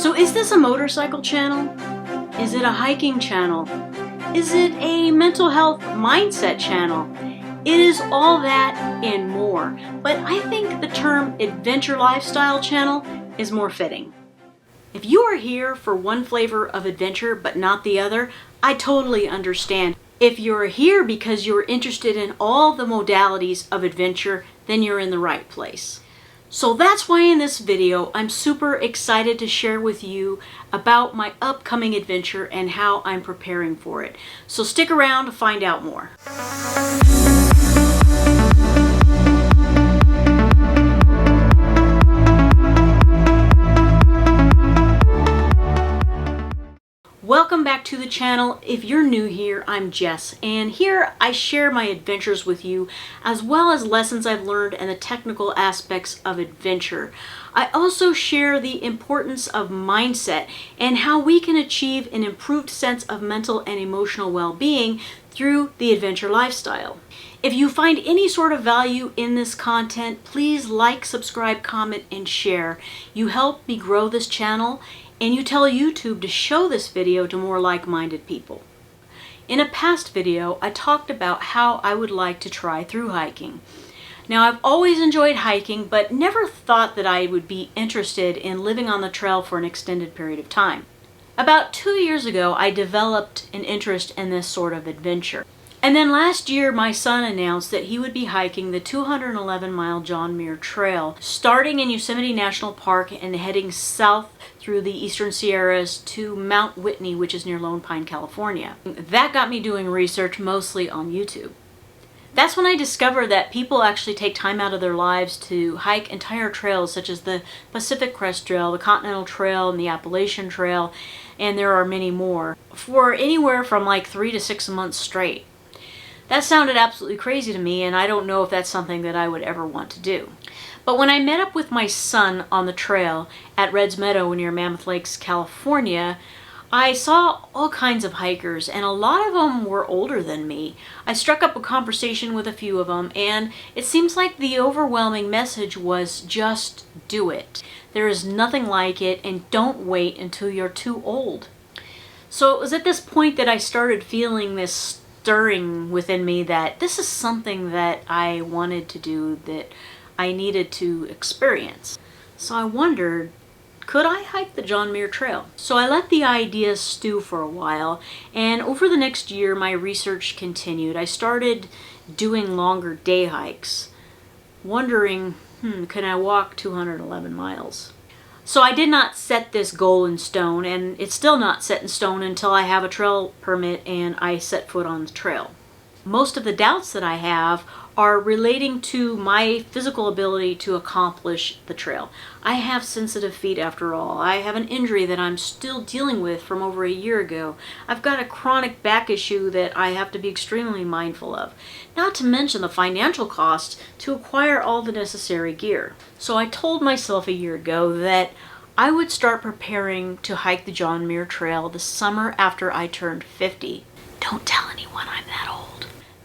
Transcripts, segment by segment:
So is this a motorcycle channel? Is it a hiking channel? Is it a mental health mindset channel? It is all that and more, but I think the term adventure lifestyle channel is more fitting. If you are here for one flavor of adventure but not the other, I totally understand. If you're here because you're interested in all the modalities of adventure, then you're in the right place. So that's why in this video, I'm super excited to share with you about my upcoming adventure and how I'm preparing for it. So stick around to find out more. Welcome back to the channel. If you're new here, I'm Jess, and here I share my adventures with you, as well as lessons I've learned and the technical aspects of adventure. I also share the importance of mindset and how we can achieve an improved sense of mental and emotional well-being through the adventure lifestyle. If you find any sort of value in this content, please like, subscribe, comment, and share. You help me grow this channel, and you tell YouTube to show this video to more like-minded people. In a past video, I talked about how I would like to try through hiking. Now, I've always enjoyed hiking, but never thought that I would be interested in living on the trail for an extended period of time. About 2 years ago, I developed an interest in this sort of adventure. And then last year, my son announced that he would be hiking the 211-mile John Muir Trail, starting in Yosemite National Park and heading south through the Eastern Sierras to Mount Whitney, which is near Lone Pine, California. That got me doing research mostly on YouTube. That's when I discovered that people actually take time out of their lives to hike entire trails, such as the Pacific Crest Trail, the Continental Trail, and the Appalachian Trail, and there are many more, for anywhere from like 3 to 6 months straight. That sounded absolutely crazy to me, and I don't know if that's something that I would ever want to do. But when I met up with my son on the trail at Red's Meadow near Mammoth Lakes, California, I saw all kinds of hikers, and a lot of them were older than me. I struck up a conversation with a few of them, and it seems like the overwhelming message was just do it. There is nothing like it, and don't wait until you're too old. So it was at this point that I started feeling this stirring within me that this is something that I wanted to do, that I needed to experience. So I wondered, could I hike the John Muir Trail? So I let the idea stew for a while, and over the next year my research continued. I started doing longer day hikes, wondering, can I walk 211 miles? So I did not set this goal in stone, and it's still not set in stone until I have a trail permit and I set foot on the trail. Most of the doubts that I have are relating to my physical ability to accomplish the trail. I have sensitive feet after all. I have an injury that I'm still dealing with from over a year ago. I've got a chronic back issue that I have to be extremely mindful of. Not to mention the financial cost to acquire all the necessary gear. So I told myself a year ago that I would start preparing to hike the John Muir Trail the summer after I turned 50. Don't tell anyone I'm that old.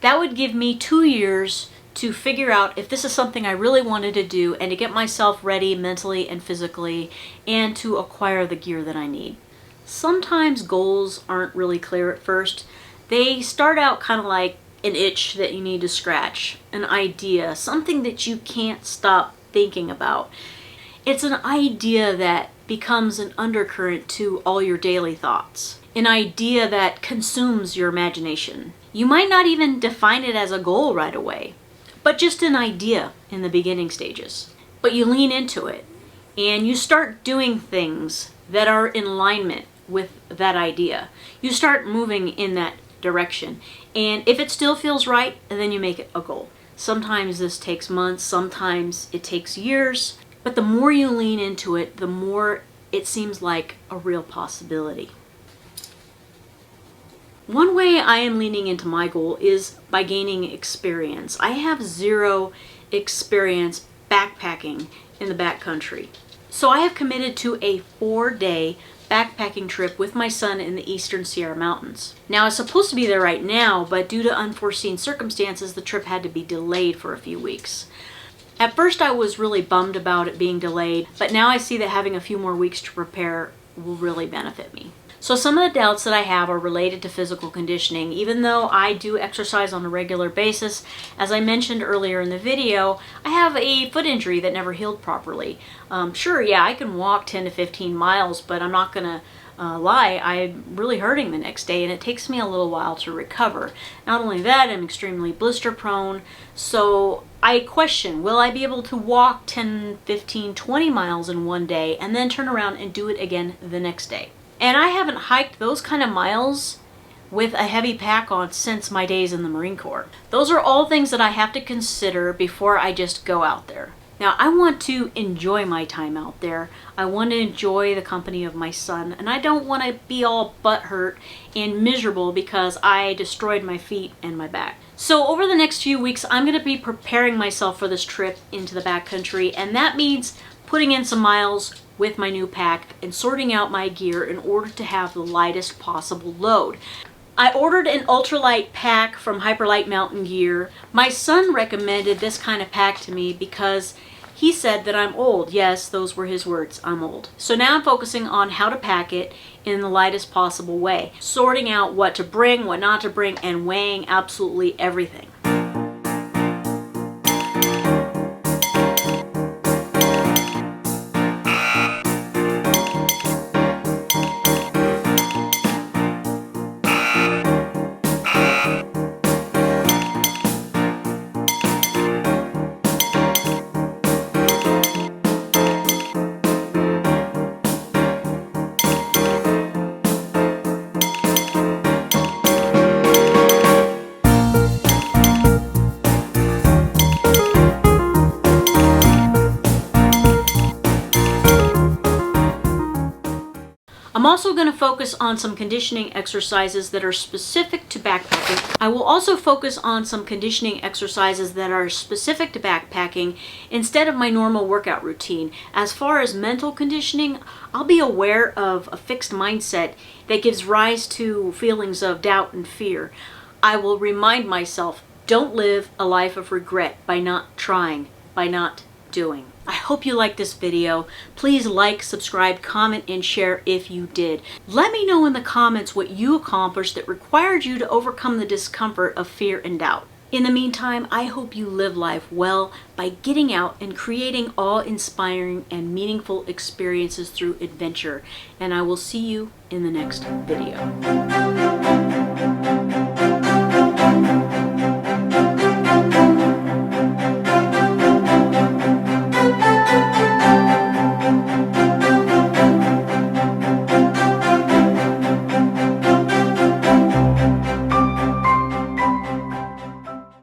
That would give me 2 years to figure out if this is something I really wanted to do and to get myself ready mentally and physically and to acquire the gear that I need. Sometimes goals aren't really clear at first. They start out kind of like an itch that you need to scratch, an idea, something that you can't stop thinking about. It's an idea that becomes an undercurrent to all your daily thoughts, an idea that consumes your imagination. You might not even define it as a goal right away, but just an idea in the beginning stages. But you lean into it and you start doing things that are in alignment with that idea. You start moving in that direction, and if it still feels right, then you make it a goal. Sometimes this takes months, sometimes it takes years, but the more you lean into it, the more it seems like a real possibility. One way I am leaning into my goal is by gaining experience. I have 0 experience backpacking in the backcountry. So I have committed to a 4-day backpacking trip with my son in the Eastern Sierra Mountains. Now, I was supposed to be there right now, but due to unforeseen circumstances, the trip had to be delayed for a few weeks. At first, I was really bummed about it being delayed, but now I see that having a few more weeks to prepare will really benefit me. So some of the doubts that I have are related to physical conditioning. Even though I do exercise on a regular basis, as I mentioned earlier in the video, I have a foot injury that never healed properly. Sure, yeah, I can walk 10 to 15 miles, but I'm not gonna lie, I'm really hurting the next day, and it takes me a little while to recover. Not only that, I'm extremely blister prone, so I question, will I be able to walk 10, 15, 20 miles in one day and then turn around and do it again the next day? And I haven't hiked those kind of miles with a heavy pack on since my days in the Marine Corps. Those are all things that I have to consider before I just go out there. Now, I want to enjoy my time out there. I want to enjoy the company of my son, and I don't want to be all butthurt and miserable because I destroyed my feet and my back. So over the next few weeks, I'm going to be preparing myself for this trip into the backcountry, and that means putting in some miles with my new pack and sorting out my gear in order to have the lightest possible load. I ordered an ultralight pack from Hyperlight Mountain Gear. My son recommended this kind of pack to me because he said that I'm old. Yes, those were his words, I'm old. So now I'm focusing on how to pack it in the lightest possible way, sorting out what to bring, what not to bring, and weighing absolutely everything. I'm also going to focus on some conditioning exercises that are specific to backpacking. I will also focus on some conditioning exercises that are specific to backpacking instead of my normal workout routine. As far as mental conditioning, I'll be aware of a fixed mindset that gives rise to feelings of doubt and fear. I will remind myself, don't live a life of regret by not trying, by not doing. I hope you liked this video. Please like, subscribe, comment, and share if you did. Let me know in the comments what you accomplished that required you to overcome the discomfort of fear and doubt. In the meantime, I hope you live life well by getting out and creating awe-inspiring and meaningful experiences through adventure. And I will see you in the next video.